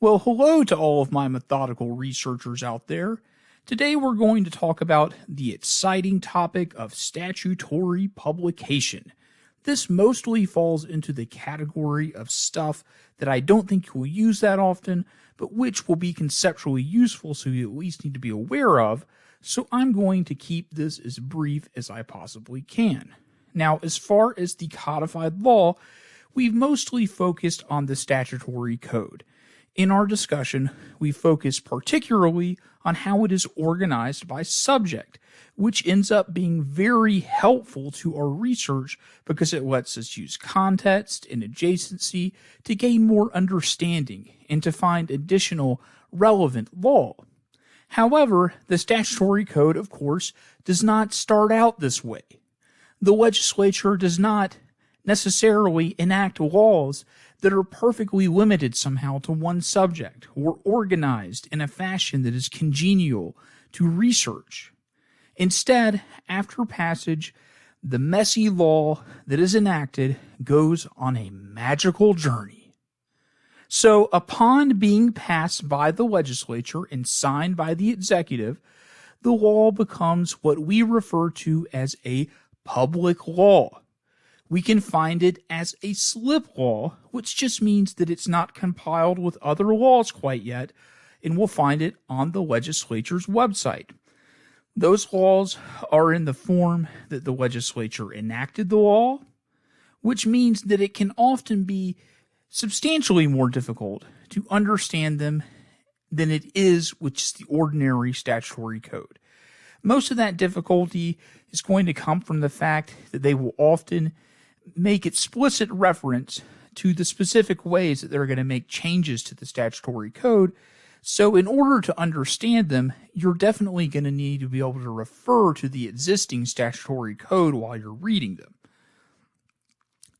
Well, hello to all of my methodical researchers out there. Today we're going to talk about the exciting topic of statutory publication. This mostly falls into the category of stuff that I don't think you'll use that often, but which will be conceptually useful, so you at least need to be aware of, so I'm going to keep this as brief as I possibly can. Now, as far as the codified law, we've mostly focused on the statutory code. In our discussion, we focus particularly on how it is organized by subject, which ends up being very helpful to our research because it lets us use context and adjacency to gain more understanding and to find additional relevant law. However, the statutory code, of course, does not start out this way. The legislature does not necessarily enact laws that are perfectly limited somehow to one subject or organized in a fashion that is congenial to research. Instead, after passage, the messy law that is enacted goes on a magical journey. So, upon being passed by the legislature and signed by the executive, the law becomes what we refer to as a public law. We can find it as a slip law, which just means that it's not compiled with other laws quite yet, and we'll find it on the legislature's website. Those laws are in the form that the legislature enacted the law, which means that it can often be substantially more difficult to understand them than it is with just the ordinary statutory code. Most of that difficulty is going to come from the fact that they will often make explicit reference to the specific ways that they're going to make changes to the statutory code. So in order to understand them, you're definitely going to need to be able to refer to the existing statutory code while you're reading them.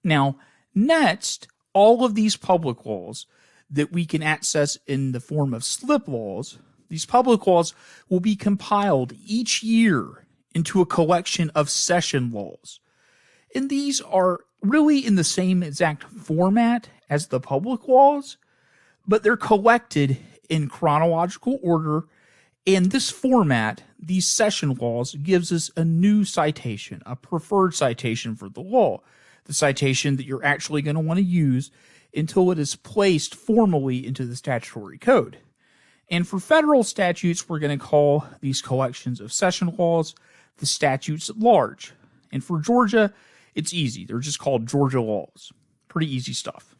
Now, next, all of these public laws that we can access in the form of slip laws, these public laws will be compiled each year into a collection of session laws. And these are really in the same exact format as the public laws, but they're collected in chronological order. And this format, these session laws, gives us a new citation, a preferred citation for the law, the citation that you're actually going to want to use until it is placed formally into the statutory code. And for federal statutes, we're going to call these collections of session laws the statutes at large. And for Georgia, it's easy. They're just called Georgia laws. Pretty easy stuff.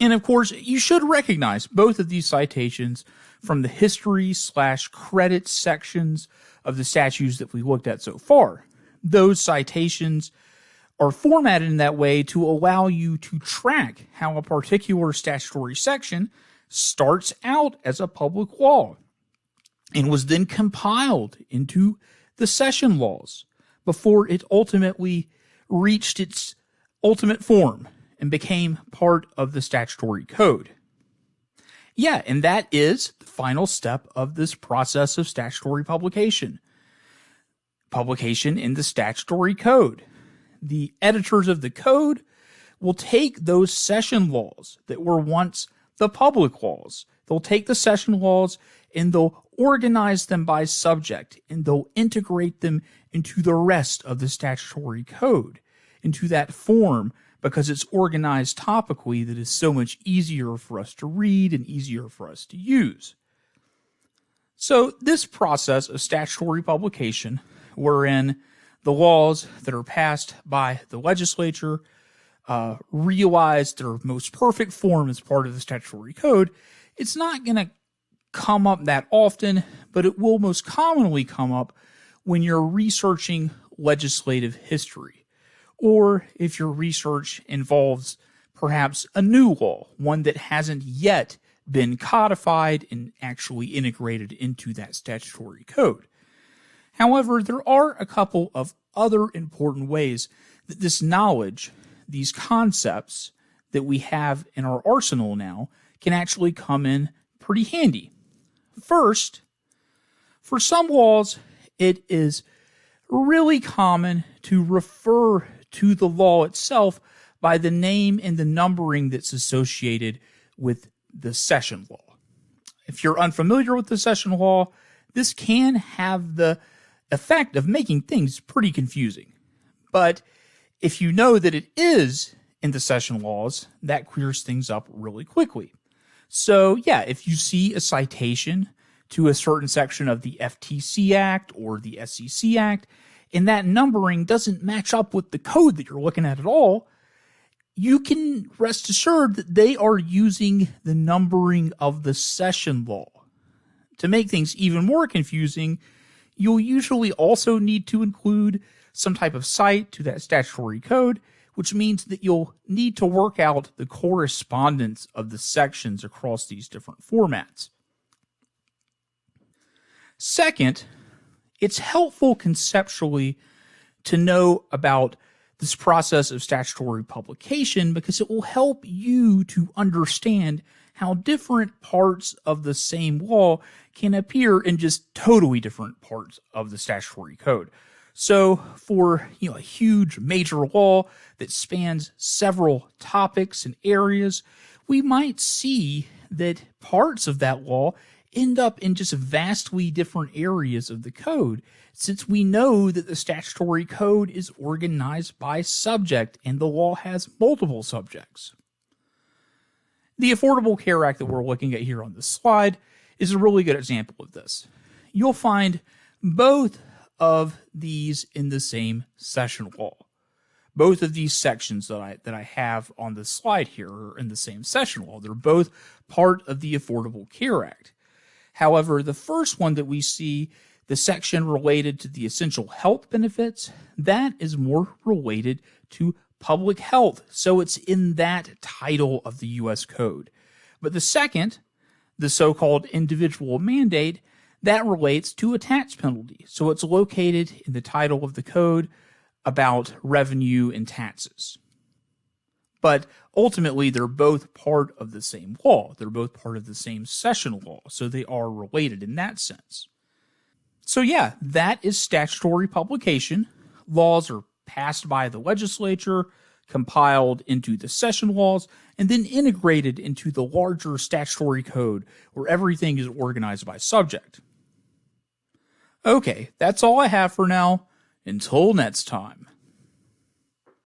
And of course, you should recognize both of these citations from the history/credits sections of the statutes that we looked at so far. Those citations are formatted in that way to allow you to track how a particular statutory section starts out as a public law and was then compiled into the session laws before it ultimately reached its ultimate form and became part of the statutory code. Yeah, and that is the final step of this process of statutory publication. Publication in the statutory code. The editors of the code will take those session laws that were once the public laws. They'll take the session laws and they'll organize them by subject, and they'll integrate them into the rest of the statutory code, into that form, because it's organized topically that is so much easier for us to read and easier for us to use. So this process of statutory publication, wherein the laws that are passed by the legislature realize their most perfect form as part of the statutory code, it's not going to come up that often, but it will most commonly come up when you're researching legislative history, or if your research involves perhaps a new law, one that hasn't yet been codified and actually integrated into that statutory code. However, there are a couple of other important ways that this knowledge, these concepts that we have in our arsenal now, can actually come in pretty handy. First, for some laws, it is really common to refer to the law itself by the name and the numbering that's associated with the session law. If you're unfamiliar with the session law, this can have the effect of making things pretty confusing. But if you know that it is in the session laws, that clears things up really quickly. So yeah, if you see a citation to a certain section of the FTC Act or the SEC Act, and that numbering doesn't match up with the code that you're looking at all, you can rest assured that they are using the numbering of the session law. To make things even more confusing, you'll usually also need to include some type of cite to that statutory code, which means that you'll need to work out the correspondence of the sections across these different formats. Second, it's helpful conceptually to know about this process of statutory publication because it will help you to understand how different parts of the same law can appear in just totally different parts of the statutory code. So for a huge major law that spans several topics and areas, we might see that parts of that law end up in just vastly different areas of the code, since we know that the statutory code is organized by subject and the law has multiple subjects. The Affordable Care Act that we're looking at here on this slide is a really good example of this. You'll find both of these in the same session law. Both of these sections that I have on the slide here are in the same session law. They're both part of the Affordable Care Act. However, the first one that we see, the section related to the essential health benefits, that is more related to public health. So it's in that title of the U.S. Code. But the second, the so-called individual mandate, that relates to a tax penalty. So it's located in the title of the code about revenue and taxes. But ultimately, they're both part of the same law. They're both part of the same session law. So they are related in that sense. So yeah, that is statutory publication. Laws are passed by the legislature, compiled into the session laws, and then integrated into the larger statutory code where everything is organized by subject. Okay, that's all I have for now. Until next time.